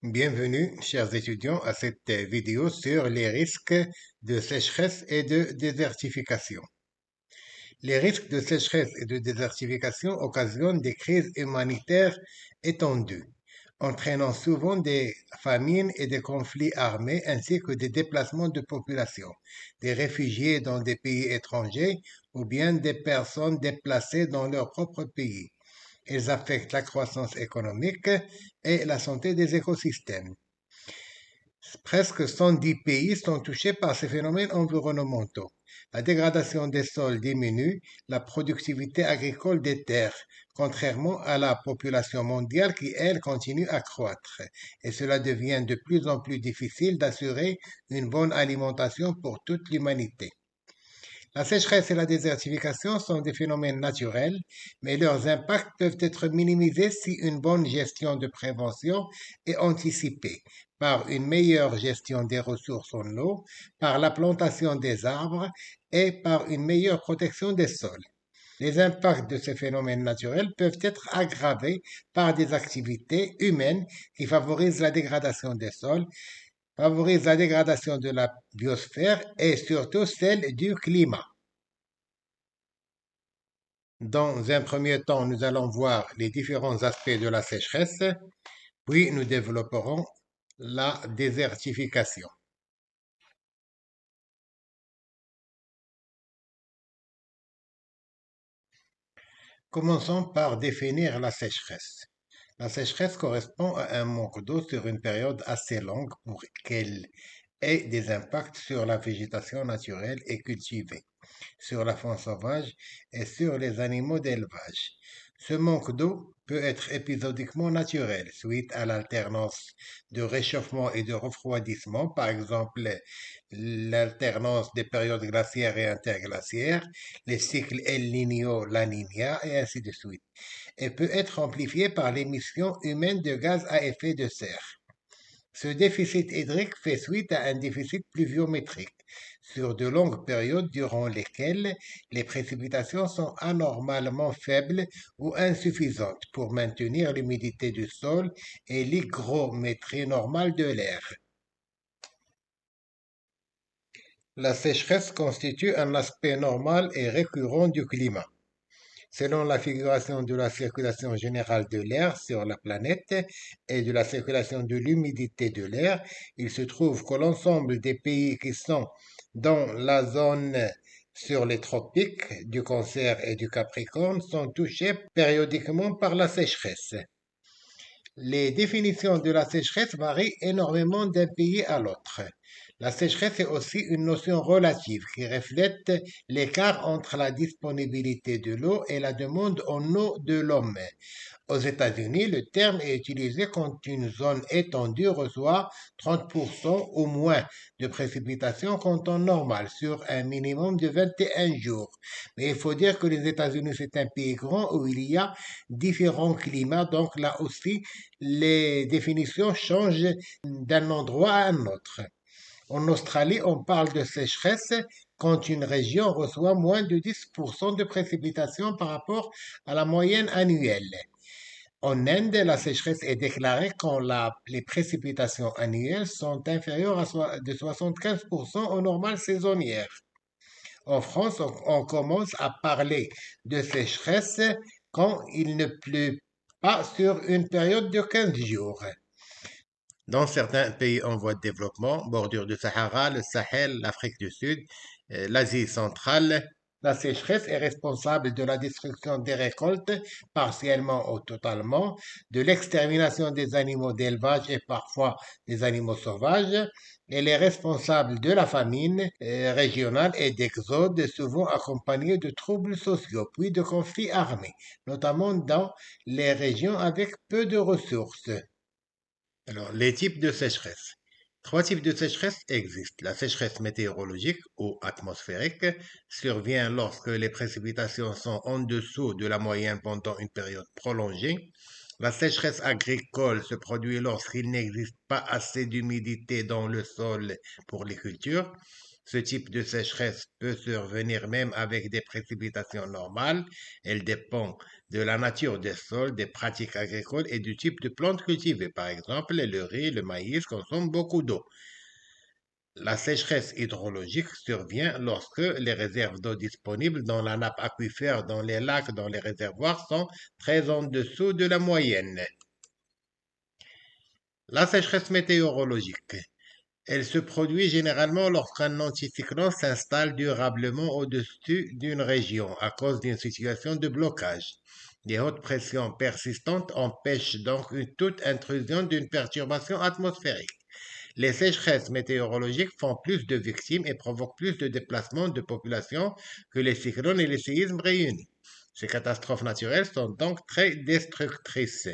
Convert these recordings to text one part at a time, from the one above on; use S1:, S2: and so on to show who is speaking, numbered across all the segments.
S1: Bienvenue, chers étudiants, à cette vidéo sur les risques de sécheresse et de désertification. Les risques de sécheresse et de désertification occasionnent des crises humanitaires étendues, entraînant souvent des famines et des conflits armés ainsi que des déplacements de population, des réfugiés dans des pays étrangers ou bien des personnes déplacées dans leur propre pays. Ils affectent la croissance économique et la santé des écosystèmes. Presque 110 pays sont touchés par ces phénomènes environnementaux. La dégradation des sols diminue la productivité agricole des terres, contrairement à la population mondiale qui, elle, continue à croître. Et cela devient de plus en plus difficile d'assurer une bonne alimentation pour toute l'humanité. La sécheresse et la désertification sont des phénomènes naturels, mais leurs impacts peuvent être minimisés si une bonne gestion de prévention est anticipée par une meilleure gestion des ressources en eau, par la plantation des arbres et par une meilleure protection des sols. Les impacts de ces phénomènes naturels peuvent être aggravés par des activités humaines qui favorisent la dégradation des sols, favorisent la dégradation de la biosphère et surtout celle du climat. Dans un premier temps, nous allons voir les différents aspects de la sécheresse, puis nous développerons la désertification. Commençons par définir la sécheresse. La sécheresse correspond à un manque d'eau sur une période assez longue pour qu'elle ait des impacts sur la végétation naturelle et cultivée, sur la faune sauvage et sur les animaux d'élevage. Ce manque d'eau peut être épisodiquement naturel, suite à l'alternance de réchauffement et de refroidissement, par exemple l'alternance des périodes glaciaires et interglaciaires, les cycles El Niño, La Niña et ainsi de suite, et peut être amplifié par l'émission humaine de gaz à effet de serre. Ce déficit hydrique fait suite à un déficit pluviométrique sur de longues périodes durant lesquelles les précipitations sont anormalement faibles ou insuffisantes pour maintenir l'humidité du sol et l'hygrométrie normale de l'air. La sécheresse constitue un aspect normal et récurrent du climat. Selon la figuration de la circulation générale de l'air sur la planète et de la circulation de l'humidité de l'air, il se trouve que l'ensemble des pays qui sont dans la zone sur les tropiques du Cancer et du Capricorne sont touchés périodiquement par la sécheresse. Les définitions de la sécheresse varient énormément d'un pays à l'autre. La sécheresse est aussi une notion relative qui reflète l'écart entre la disponibilité de l'eau et la demande en eau de l'homme. Aux États-Unis, le terme est utilisé quand une zone étendue reçoit 30% ou moins de précipitations en temps normal sur un minimum de 21 jours. Mais il faut dire que les États-Unis, c'est un pays grand où il y a différents climats, donc là aussi, les définitions changent d'un endroit à un autre. En Australie, on parle de sécheresse quand une région reçoit moins de 10% de précipitations par rapport à la moyenne annuelle. En Inde, la sécheresse est déclarée quand les précipitations annuelles sont inférieures de 75% aux normales saisonnières. En France, on commence à parler de sécheresse quand il ne pleut pas sur une période de 15 jours. Dans certains pays en voie de développement, bordure du Sahara, le Sahel, l'Afrique du Sud, l'Asie centrale, la sécheresse est responsable de la destruction des récoltes, partiellement ou totalement, de l'extermination des animaux d'élevage et parfois des animaux sauvages. Elle est responsable de la famine régionale et d'exodes, souvent accompagnés de troubles sociaux, puis de conflits armés, notamment dans les régions avec peu de ressources. Alors, les types de sécheresse. Trois types de sécheresse existent. La sécheresse météorologique ou atmosphérique survient lorsque les précipitations sont en dessous de la moyenne pendant une période prolongée. La sécheresse agricole se produit lorsqu'il n'existe pas assez d'humidité dans le sol pour les cultures. Ce type de sécheresse peut survenir même avec des précipitations normales. Elle dépend de la nature des sols, des pratiques agricoles et du type de plantes cultivées. Par exemple, le riz, le maïs consomment beaucoup d'eau. La sécheresse hydrologique survient lorsque les réserves d'eau disponibles dans la nappe aquifère, dans les lacs, dans les réservoirs sont très en dessous de la moyenne. La sécheresse météorologique. Elle se produit généralement lorsqu'un anticyclone s'installe durablement au-dessus d'une région à cause d'une situation de blocage. Les hautes pressions persistantes empêchent donc toute intrusion d'une perturbation atmosphérique. Les sécheresses météorologiques font plus de victimes et provoquent plus de déplacements de population que les cyclones et les séismes réunis. Ces catastrophes naturelles sont donc très destructrices.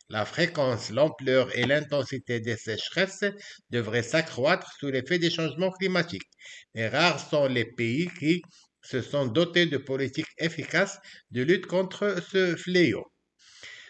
S1: La fréquence, l'ampleur et l'intensité des sécheresses devraient s'accroître sous l'effet des changements climatiques. Mais rares sont les pays qui se sont dotés de politiques efficaces de lutte contre ce fléau.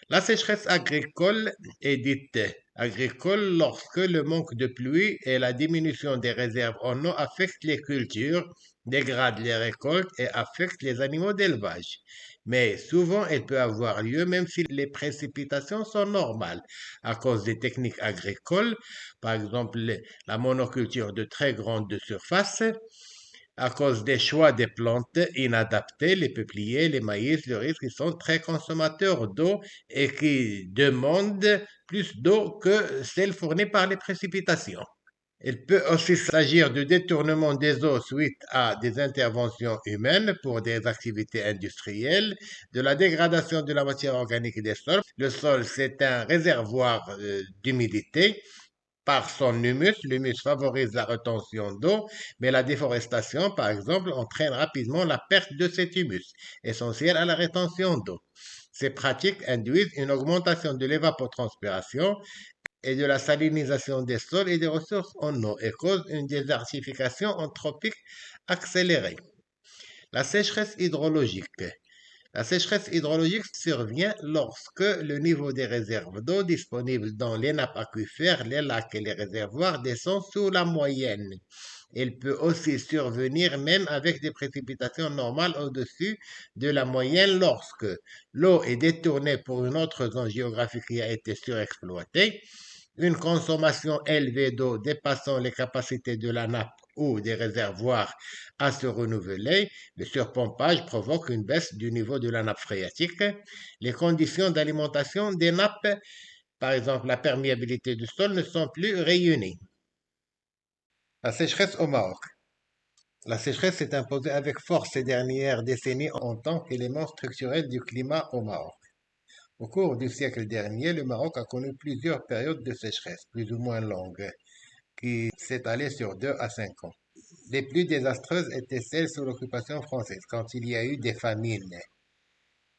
S1: La sécheresse agricole est dite agricole lorsque le manque de pluie et la diminution des réserves en eau affectent les cultures, dégradent les récoltes et affectent les animaux d'élevage. Mais souvent, elle peut avoir lieu même si les précipitations sont normales, à cause des techniques agricoles, par exemple la monoculture de très grande surface, à cause des choix des plantes inadaptées, les peupliers, les maïs, le riz, qui sont très consommateurs d'eau et qui demandent plus d'eau que celle fournie par les précipitations. Il peut aussi s'agir de détournement des eaux suite à des interventions humaines pour des activités industrielles, de la dégradation de la matière organique des sols. Le sol, c'est un réservoir d'humidité par son humus. L'humus favorise la rétention d'eau, mais la déforestation, par exemple, entraîne rapidement la perte de cet humus, essentiel à la rétention d'eau. Ces pratiques induisent une augmentation de l'évapotranspiration et de la salinisation des sols et des ressources en eau et causent une désertification anthropique accélérée. La sécheresse hydrologique. La sécheresse hydrologique survient lorsque le niveau des réserves d'eau disponibles dans les nappes aquifères, les lacs et les réservoirs descend sous la moyenne. Elle peut aussi survenir même avec des précipitations normales au-dessus de la moyenne lorsque l'eau est détournée pour une autre zone géographique qui a été surexploitée, une consommation élevée d'eau dépassant les capacités de la nappe ou des réservoirs à se renouveler, le surpompage provoque une baisse du niveau de la nappe phréatique. Les conditions d'alimentation des nappes, par exemple la perméabilité du sol, ne sont plus réunies. La sécheresse au Maroc. La sécheresse s'est imposée avec force ces dernières décennies en tant qu'élément structurel du climat au Maroc. Au cours du siècle dernier, le Maroc a connu plusieurs périodes de sécheresse, plus ou moins longues, qui s'étalaient sur 2 à 5 ans. Les plus désastreuses étaient celles sous l'occupation française, quand il y a eu des famines.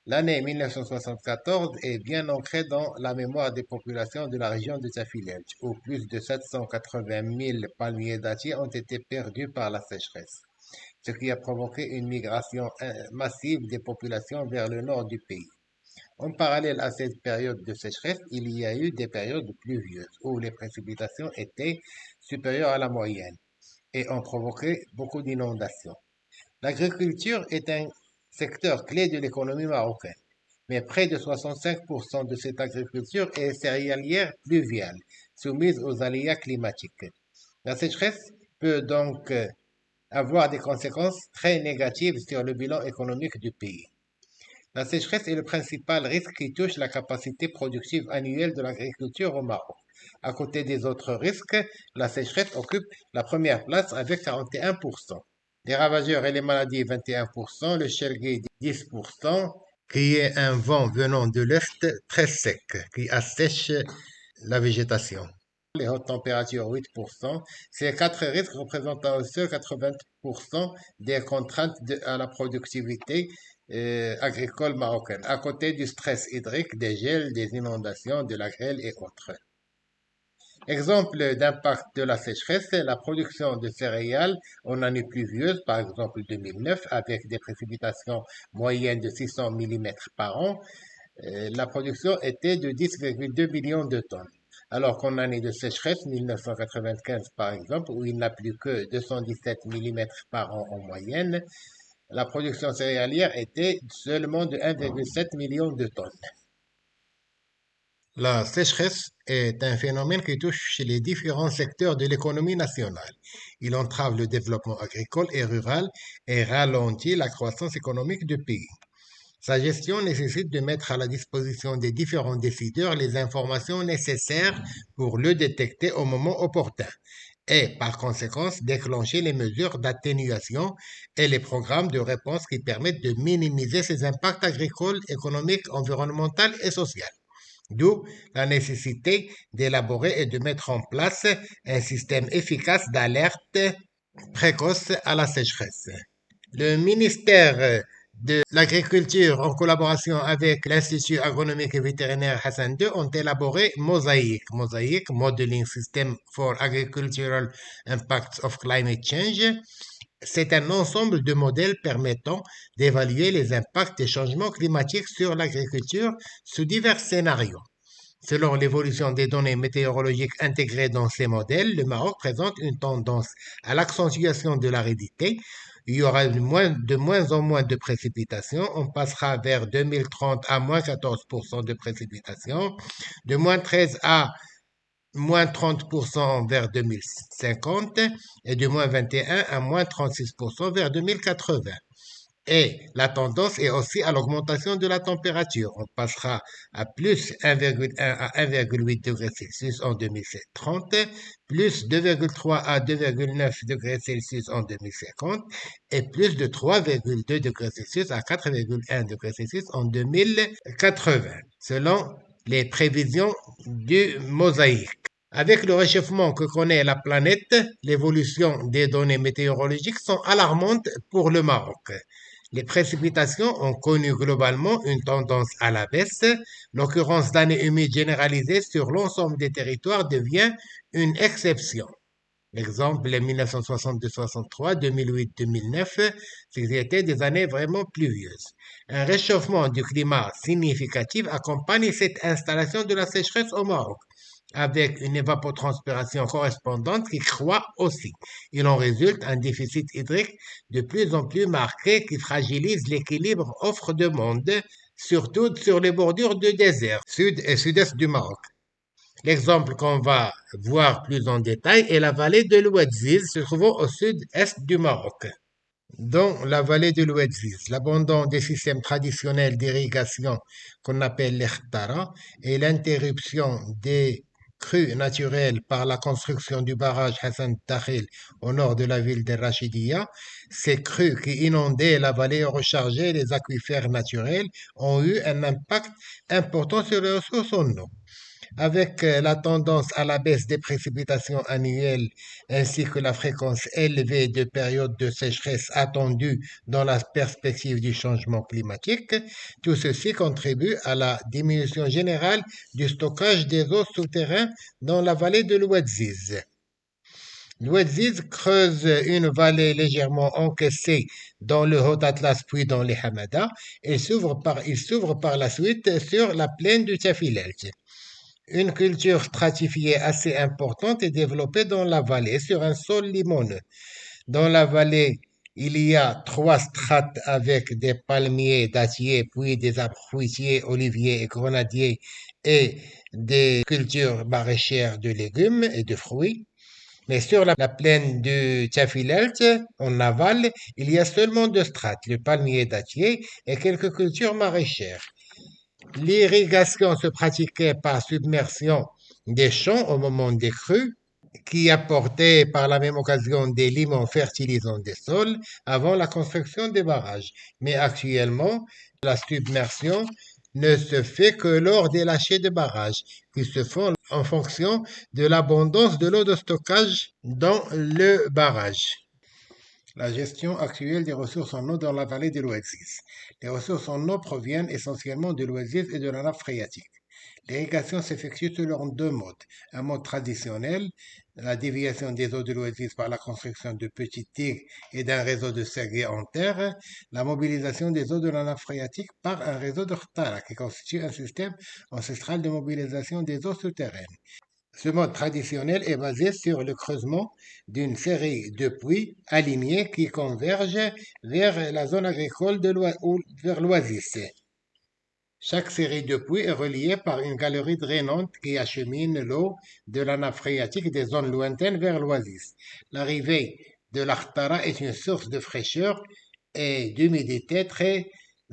S1: L'année 1974 est bien ancrée dans la mémoire des populations de la région de Tafilej, où plus de 780 000 palmiers dattiers ont été perdus par la sécheresse, ce qui a provoqué une migration massive des populations vers le nord du pays. En parallèle à cette période de sécheresse, il y a eu des périodes pluvieuses où les précipitations étaient supérieures à la moyenne et ont provoqué beaucoup d'inondations. L'agriculture est un secteur clé de l'économie marocaine, mais près de 65% de cette agriculture est céréalière pluviale, soumise aux aléas climatiques. La sécheresse peut donc avoir des conséquences très négatives sur le bilan économique du pays. La sécheresse est le principal risque qui touche la capacité productive annuelle de l'agriculture au Maroc. À côté des autres risques, la sécheresse occupe la première place avec 41%. Les ravageurs et les maladies 21%, le chelgué 10%, qui est un vent venant de l'est très sec, qui assèche la végétation. Les hautes températures 8%. Ces quatre risques représentent à eux seuls 80% des contraintes à la productivité agricole marocaine, à côté du stress hydrique, des gels, des inondations, de la grêle et autres. Exemple d'impact de la sécheresse, c'est la production de céréales en année pluvieuse, par exemple 2009, avec des précipitations moyennes de 600 mm par an. La production était de 10,2 millions de tonnes. Alors qu'en année de sécheresse, 1995 par exemple, où il n'a plu que 217 millimètres par an en moyenne, la production céréalière était seulement de 1,7 million de tonnes. La sécheresse est un phénomène qui touche les différents secteurs de l'économie nationale. Il entrave le développement agricole et rural et ralentit la croissance économique du pays. Sa gestion nécessite de mettre à la disposition des différents décideurs les informations nécessaires pour le détecter au moment opportun et, par conséquent, déclencher les mesures d'atténuation et les programmes de réponse qui permettent de minimiser ces impacts agricoles, économiques, environnementaux et sociaux. D'où la nécessité d'élaborer et de mettre en place un système efficace d'alerte précoce à la sécheresse. Le ministère de l'Agriculture, en collaboration avec l'Institut agronomique et vétérinaire Hassan II, ont élaboré Mosaic Modeling System for Agricultural Impacts of Climate Change. C'est un ensemble de modèles permettant d'évaluer les impacts des changements climatiques sur l'agriculture sous divers scénarios. Selon l'évolution des données météorologiques intégrées dans ces modèles, le Maroc présente une tendance à l'accentuation de l'aridité. Il y aura de moins en moins de précipitations. On passera vers 2030 à moins 14% de précipitations, de moins 13 à moins 30% vers 2050 et de moins 21 à moins 36% vers 2080. Et la tendance est aussi à l'augmentation de la température. On passera à plus 1,1 à 1,8 degrés Celsius en 2030, plus 2,3 à 2,9 degrés Celsius en 2050 et plus de 3,2 degrés Celsius à 4,1 degrés Celsius en 2080, selon les prévisions du Mosaïque. Avec le réchauffement que connaît la planète, l'évolution des données météorologiques sont alarmantes pour le Maroc. Les précipitations ont connu globalement une tendance à la baisse. L'occurrence d'années humides généralisées sur l'ensemble des territoires devient une exception. L'exemple est 1962-63, 2008-2009, c'était des années vraiment pluvieuses. Un réchauffement du climat significatif accompagne cette installation de la sécheresse au Maroc, avec une évapotranspiration correspondante qui croît aussi. Il en résulte un déficit hydrique de plus en plus marqué qui fragilise l'équilibre offre-demande, surtout sur les bordures de désert, sud et sud-est du Maroc. L'exemple qu'on va voir plus en détail est la vallée de l'Ouadziz, se trouvant au sud-est du Maroc. Dans la vallée de l'Ouadziz, l'abandon des systèmes traditionnels d'irrigation qu'on appelle l'Ekhtara et l'interruption des crues naturelles par la construction du barrage Hassan Dakhil au nord de la ville de Rachidia, ces crues qui inondaient la vallée et rechargeaient les aquifères naturels ont eu un impact important sur les ressources en eau. Avec la tendance à la baisse des précipitations annuelles ainsi que la fréquence élevée de périodes de sécheresse attendues dans la perspective du changement climatique, tout ceci contribue à la diminution générale du stockage des eaux souterraines dans la vallée de l'Ouadziz. L'Ouadziz creuse une vallée légèrement encaissée dans le Haut Atlas puis dans les Hamadas et il s'ouvre par la suite sur la plaine du Tafilelt. Une culture stratifiée assez importante est développée dans la vallée sur un sol limoneux. Dans la vallée, il y a 3 strates avec des palmiers, dattiers, puis des arbres fruitiers, oliviers et grenadiers et des cultures maraîchères de légumes et de fruits. Mais sur la plaine du Tafilelt, en aval, il y a seulement 2 strates, le palmier dattier et quelques cultures maraîchères. L'irrigation se pratiquait par submersion des champs au moment des crues, qui apportaient par la même occasion des limons fertilisant des sols avant la construction des barrages. Mais actuellement, la submersion ne se fait que lors des lâchers de barrages, qui se font en fonction de l'abondance de l'eau de stockage dans le barrage. La gestion actuelle des ressources en eau dans la vallée de l'Ouadziz. Les ressources en eau proviennent essentiellement de l'Ouadziz et de la nappe phréatique. L'irrigation s'effectue selon deux modes. Un mode traditionnel, la déviation des eaux de l'oasis par la construction de petites digues et d'un réseau de seguiers en terre. La mobilisation des eaux de la nappe phréatique par un réseau de Htara qui constitue un système ancestral de mobilisation des eaux souterraines. Ce mode traditionnel est basé sur le creusement d'une série de puits alignés qui convergent vers la zone agricole ou vers l'oasis. Chaque série de puits est reliée par une galerie drainante qui achemine l'eau de la nappe phréatique des zones lointaines vers l'oasis. L'arrivée de l'Ahtara est une source de fraîcheur et d'humidité très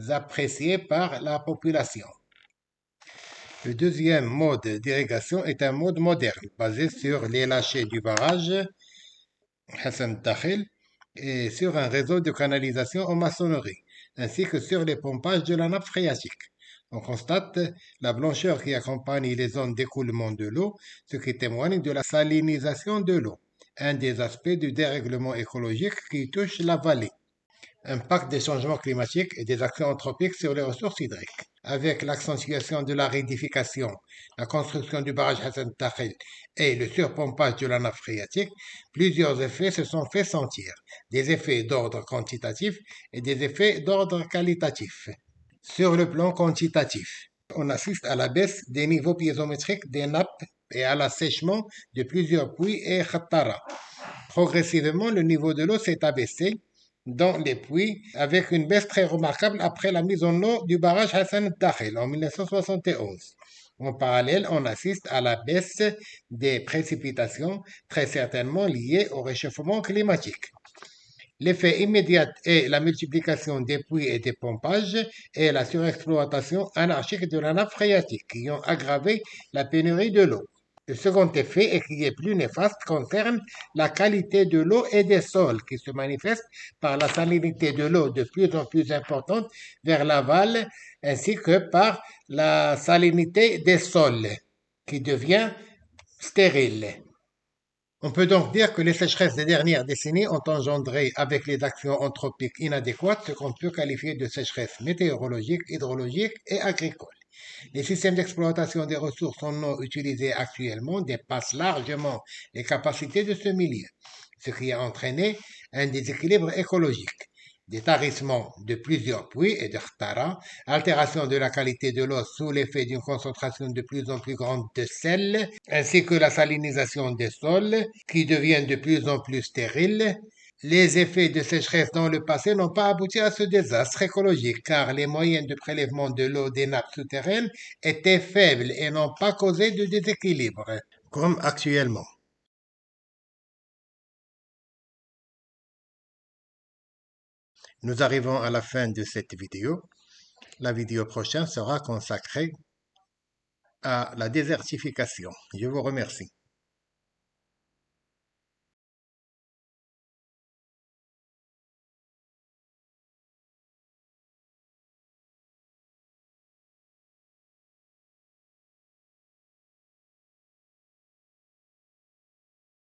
S1: appréciée par la population. Le deuxième mode d'irrigation est un mode moderne, basé sur les lâchers du barrage Hassan Takhil et sur un réseau de canalisation en maçonnerie, ainsi que sur les pompages de la nappe phréatique. On constate la blancheur qui accompagne les zones d'écoulement de l'eau, ce qui témoigne de la salinisation de l'eau, un des aspects du dérèglement écologique qui touche la vallée. Impact des changements climatiques et des actions anthropiques sur les ressources hydriques. Avec l'accentuation de la ridification, la construction du barrage Hassan Takhil et le surpompage de la nappe phréatique, plusieurs effets se sont fait sentir, des effets d'ordre quantitatif et des effets d'ordre qualitatif. Sur le plan quantitatif, on assiste à la baisse des niveaux piézométriques des nappes et à l'assèchement de plusieurs puits et khattara. Progressivement, le niveau de l'eau s'est abaissé dans les puits avec une baisse très remarquable après la mise en eau du barrage Hassan Dakhel en 1971. En parallèle, on assiste à la baisse des précipitations, très certainement liées au réchauffement climatique. L'effet immédiat est la multiplication des puits et des pompages et la surexploitation anarchique de la nappe phréatique qui ont aggravé la pénurie de l'eau. Le second effet, et qui est plus néfaste, concerne la qualité de l'eau et des sols, qui se manifeste par la salinité de l'eau de plus en plus importante vers l'aval, ainsi que par la salinité des sols, qui devient stérile. On peut donc dire que les sécheresses des dernières décennies ont engendré, avec les actions anthropiques inadéquates, ce qu'on peut qualifier de sécheresse météorologique, hydrologique et agricole. Les systèmes d'exploitation des ressources en eau utilisés actuellement dépassent largement les capacités de ce milieu, ce qui a entraîné un déséquilibre écologique. Des tarissements de plusieurs puits et de htara, altération de la qualité de l'eau sous l'effet d'une concentration de plus en plus grande de sel, ainsi que la salinisation des sols qui deviennent de plus en plus stériles. Les effets de sécheresse dans le passé n'ont pas abouti à ce désastre écologique car les moyens de prélèvement de l'eau des nappes souterraines étaient faibles et n'ont pas causé de déséquilibre, comme actuellement. Nous arrivons à la fin de cette vidéo. La vidéo prochaine sera consacrée à la désertification. Je vous remercie.